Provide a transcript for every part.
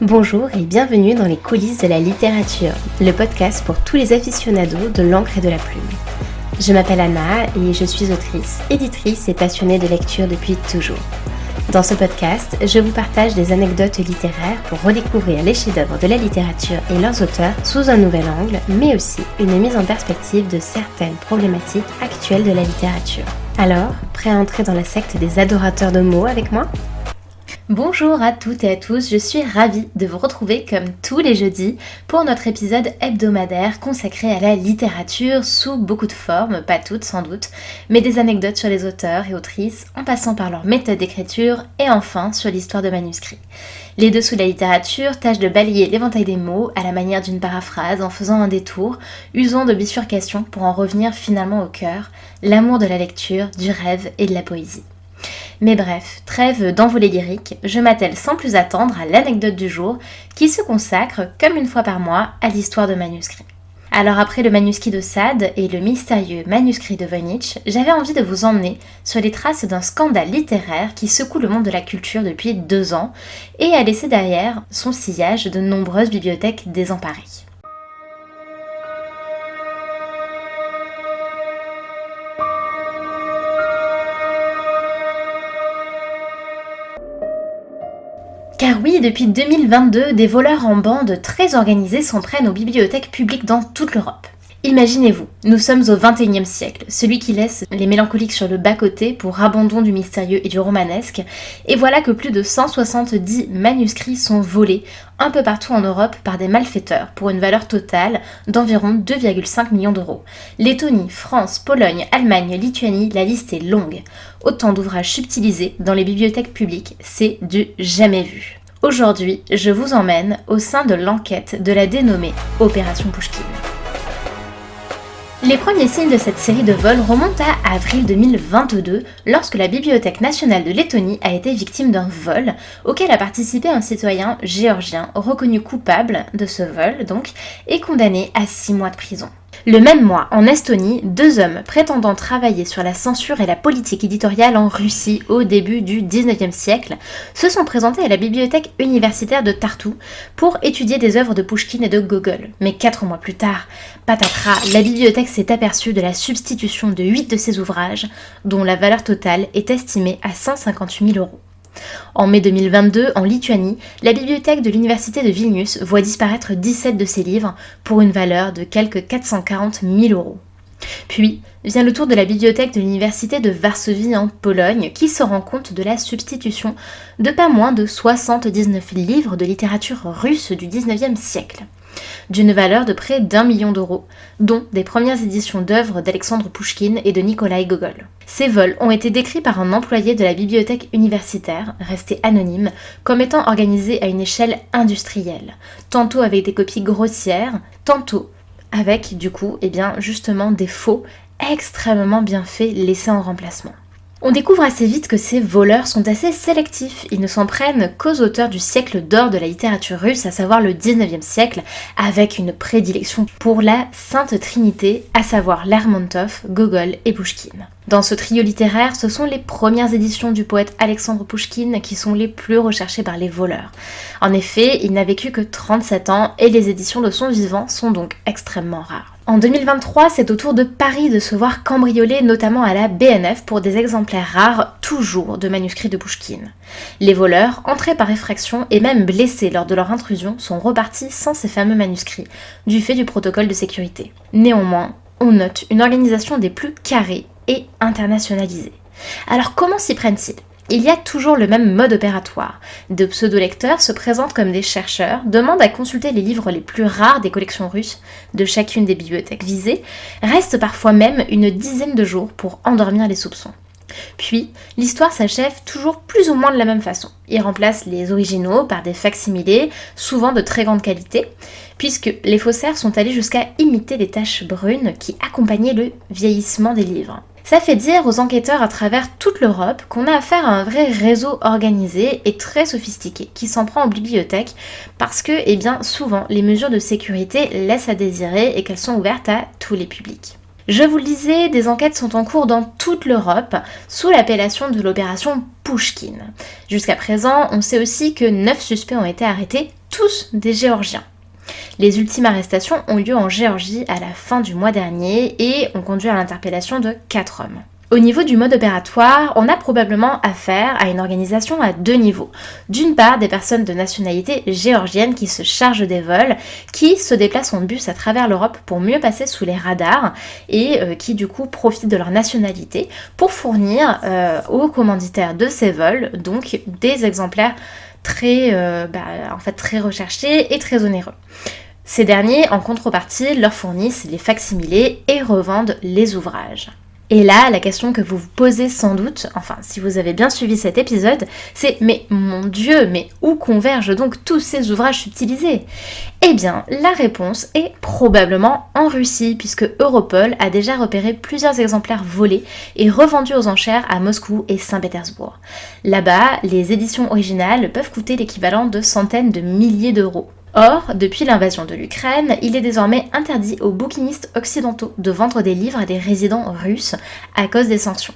Bonjour et bienvenue dans les coulisses de la littérature, le podcast pour tous les aficionados de l'encre et de la plume. Je m'appelle Anna et je suis autrice, éditrice et passionnée de lecture depuis toujours. Dans ce podcast, je vous partage des anecdotes littéraires pour redécouvrir les chefs-d'œuvre de la littérature et leurs auteurs sous un nouvel angle, mais aussi une mise en perspective de certaines problématiques actuelles de la littérature. Alors, prêt à entrer dans la secte des adorateurs de mots avec moi ? Bonjour à toutes et à tous, je suis ravie de vous retrouver comme tous les jeudis pour notre épisode hebdomadaire consacré à la littérature sous beaucoup de formes, pas toutes sans doute, mais des anecdotes sur les auteurs et autrices en passant par leur méthode d'écriture et enfin sur l'histoire de manuscrits. Les dessous de la littérature tâchent de balayer l'éventail des mots à la manière d'une paraphrase en faisant un détour, usant de bifurcations pour en revenir finalement au cœur, l'amour de la lecture, du rêve et de la poésie. Mais bref, trêve d'envolée lyrique, je m'attelle sans plus attendre à l'anecdote du jour qui se consacre, comme une fois par mois, à l'histoire de manuscrits. Alors après le manuscrit de Sade et le mystérieux manuscrit de Voynich, j'avais envie de vous emmener sur les traces d'un scandale littéraire qui secoue le monde de la culture depuis 2 ans et a laissé derrière son sillage de nombreuses bibliothèques désemparées. Car oui, depuis 2022, des voleurs en bande très organisés s'en prennent aux bibliothèques publiques dans toute l'Europe. Imaginez-vous, nous sommes au XXIe siècle, celui qui laisse les mélancoliques sur le bas-côté pour abandon du mystérieux et du romanesque, et voilà que plus de 170 manuscrits sont volés un peu partout en Europe par des malfaiteurs pour une valeur totale d'environ 2,5 millions d'euros. Lettonie, France, Pologne, Allemagne, Lituanie, la liste est longue. Autant d'ouvrages subtilisés dans les bibliothèques publiques, c'est du jamais vu. Aujourd'hui, je vous emmène au sein de l'enquête de la dénommée Opération Pouchkine. Les premiers signes de cette série de vols remontent à avril 2022, lorsque la Bibliothèque nationale de Lettonie a été victime d'un vol, auquel a participé un citoyen géorgien reconnu coupable de ce vol, donc, et condamné à 6 mois de prison. Le même mois, en Estonie, 2 hommes prétendant travailler sur la censure et la politique éditoriale en Russie au début du 19e siècle se sont présentés à la bibliothèque universitaire de Tartu pour étudier des œuvres de Pouchkine et de Gogol. Mais 4 mois plus tard, patatras, la bibliothèque s'est aperçue de la substitution de 8 de ces ouvrages, dont la valeur totale est estimée à 158 000 euros. En mai 2022, en Lituanie, la bibliothèque de l'université de Vilnius voit disparaître 17 de ses livres pour une valeur de quelque 440 000 euros. Puis vient le tour de la bibliothèque de l'université de Varsovie en Pologne qui se rend compte de la substitution de pas moins de 79 livres de littérature russe du 19e siècle, d'une valeur de près d'1 million d'euros, dont des premières éditions d'œuvres d'Alexandre Pouchkine et de Nikolaï Gogol. Ces vols ont été décrits par un employé de la bibliothèque universitaire, resté anonyme, comme étant organisés à une échelle industrielle, tantôt avec des copies grossières, tantôt avec, justement des faux extrêmement bien faits laissés en remplacement. On découvre assez vite que ces voleurs sont assez sélectifs, ils ne s'en prennent qu'aux auteurs du siècle d'or de la littérature russe, à savoir le 19e siècle, avec une prédilection pour la Sainte Trinité, à savoir Lermontov, Gogol et Pouchkine. Dans ce trio littéraire, ce sont les premières éditions du poète Alexandre Pouchkine qui sont les plus recherchées par les voleurs. En effet, il n'a vécu que 37 ans et les éditions de son vivant sont donc extrêmement rares. En 2023, c'est au tour de Paris de se voir cambrioler, notamment à la BNF, pour des exemplaires rares, toujours de manuscrits de Pouchkine. Les voleurs, entrés par effraction et même blessés lors de leur intrusion, sont repartis sans ces fameux manuscrits, du fait du protocole de sécurité. Néanmoins, on note une organisation des plus carrées et internationalisée. Alors comment s'y prennent-ils ? Il y a toujours le même mode opératoire. De pseudo-lecteurs se présentent comme des chercheurs, demandent à consulter les livres les plus rares des collections russes de chacune des bibliothèques visées, restent parfois même une dizaine de jours pour endormir les soupçons. Puis, l'histoire s'achève toujours plus ou moins de la même façon. Ils remplacent les originaux par des facsimilés, souvent de très grande qualité, puisque les faussaires sont allés jusqu'à imiter les taches brunes qui accompagnaient le vieillissement des livres. Ça fait dire aux enquêteurs à travers toute l'Europe qu'on a affaire à un vrai réseau organisé et très sophistiqué qui s'en prend aux bibliothèques parce que, souvent, les mesures de sécurité laissent à désirer et qu'elles sont ouvertes à tous les publics. Je vous le disais, des enquêtes sont en cours dans toute l'Europe sous l'appellation de l'opération Pouchkine. Jusqu'à présent, on sait aussi que 9 suspects ont été arrêtés, tous des Géorgiens. Les ultimes arrestations ont lieu en Géorgie à la fin du mois dernier et ont conduit à l'interpellation de 4 hommes. Au niveau du mode opératoire, on a probablement affaire à une organisation à 2 niveaux. D'une part, des personnes de nationalité géorgienne qui se chargent des vols, qui se déplacent en bus à travers l'Europe pour mieux passer sous les radars et qui du coup profitent de leur nationalité pour fournir aux commanditaires de ces vols donc des exemplaires très recherchés et très onéreux. Ces derniers, en contrepartie, leur fournissent les facsimilés et revendent les ouvrages. Et là, la question que vous vous posez sans doute, enfin si vous avez bien suivi cet épisode, c'est mais mon Dieu, mais où convergent donc tous ces ouvrages subtilisés ? Eh bien, la réponse est probablement en Russie, puisque Europol a déjà repéré plusieurs exemplaires volés et revendus aux enchères à Moscou et Saint-Pétersbourg. Là-bas, les éditions originales peuvent coûter l'équivalent de centaines de milliers d'euros. Or, depuis l'invasion de l'Ukraine, il est désormais interdit aux bouquinistes occidentaux de vendre des livres à des résidents russes à cause des sanctions.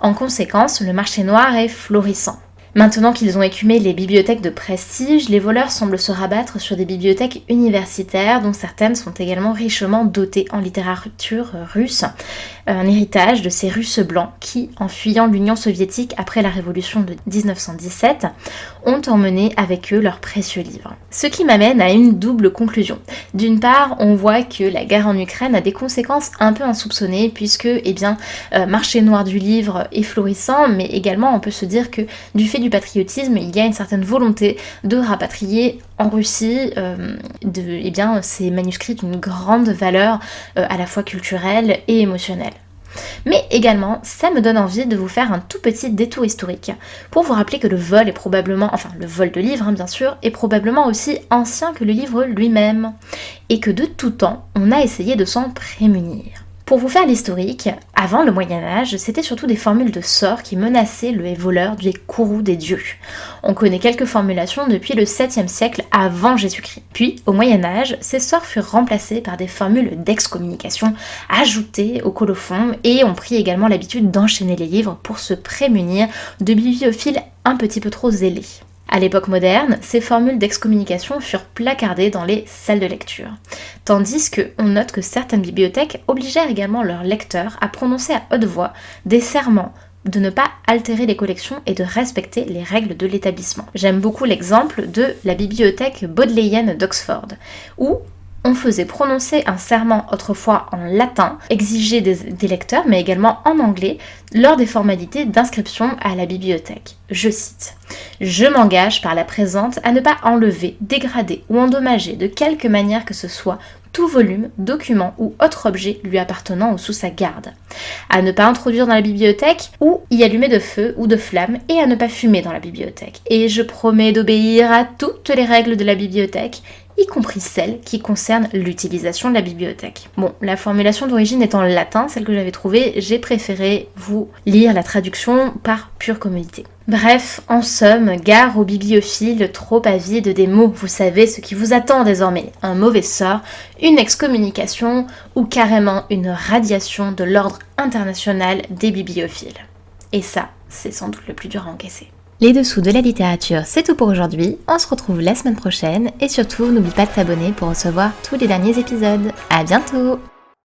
En conséquence, le marché noir est florissant. Maintenant qu'ils ont écumé les bibliothèques de prestige, les voleurs semblent se rabattre sur des bibliothèques universitaires dont certaines sont également richement dotées en littérature russe, un héritage de ces Russes blancs qui, en fuyant l'Union soviétique après la révolution de 1917, ont emmené avec eux leurs précieux livres. Ce qui m'amène à une double conclusion. D'une part, on voit que la guerre en Ukraine a des conséquences un peu insoupçonnées puisque, marché noir du livre est florissant, mais également on peut se dire que du fait du patriotisme, il y a une certaine volonté de rapatrier en Russie ces manuscrits d'une grande valeur à la fois culturelle et émotionnelle. Mais également, ça me donne envie de vous faire un tout petit détour historique pour vous rappeler que le vol de livres bien sûr, est probablement aussi ancien que le livre lui-même et que de tout temps, on a essayé de s'en prémunir. Pour vous faire l'historique, avant le Moyen-Âge, c'était surtout des formules de sorts qui menaçaient les voleurs des courroux des dieux. On connaît quelques formulations depuis le 7e siècle avant Jésus-Christ. Puis, au Moyen-Âge, ces sorts furent remplacés par des formules d'excommunication ajoutées au colophon et ont pris également l'habitude d'enchaîner les livres pour se prémunir de bibliophiles un petit peu trop zélés. À l'époque moderne, ces formules d'excommunication furent placardées dans les salles de lecture, tandis qu'on note que certaines bibliothèques obligèrent également leurs lecteurs à prononcer à haute voix des serments de ne pas altérer les collections et de respecter les règles de l'établissement. J'aime beaucoup l'exemple de la bibliothèque bodléienne d'Oxford, où on faisait prononcer un serment autrefois en latin, exigé des lecteurs, mais également en anglais, lors des formalités d'inscription à la bibliothèque. Je cite « Je m'engage par la présente à ne pas enlever, dégrader ou endommager de quelque manière que ce soit tout volume, document ou autre objet lui appartenant ou sous sa garde, à ne pas introduire dans la bibliothèque ou y allumer de feu ou de flamme et à ne pas fumer dans la bibliothèque. Et je promets d'obéir à toutes les règles de la bibliothèque, y compris celles qui concernent l'utilisation de la bibliothèque. » Bon, la formulation d'origine est en latin, celle que j'avais trouvée, j'ai préféré vous lire la traduction par pure commodité. Bref, en somme, gare aux bibliophiles trop avides des mots, vous savez ce qui vous attend désormais, un mauvais sort, une excommunication ou carrément une radiation de l'ordre international des bibliophiles. Et ça, c'est sans doute le plus dur à encaisser. Les dessous de la littérature, c'est tout pour aujourd'hui. On se retrouve la semaine prochaine et surtout, n'oublie pas de t'abonner pour recevoir tous les derniers épisodes. À bientôt!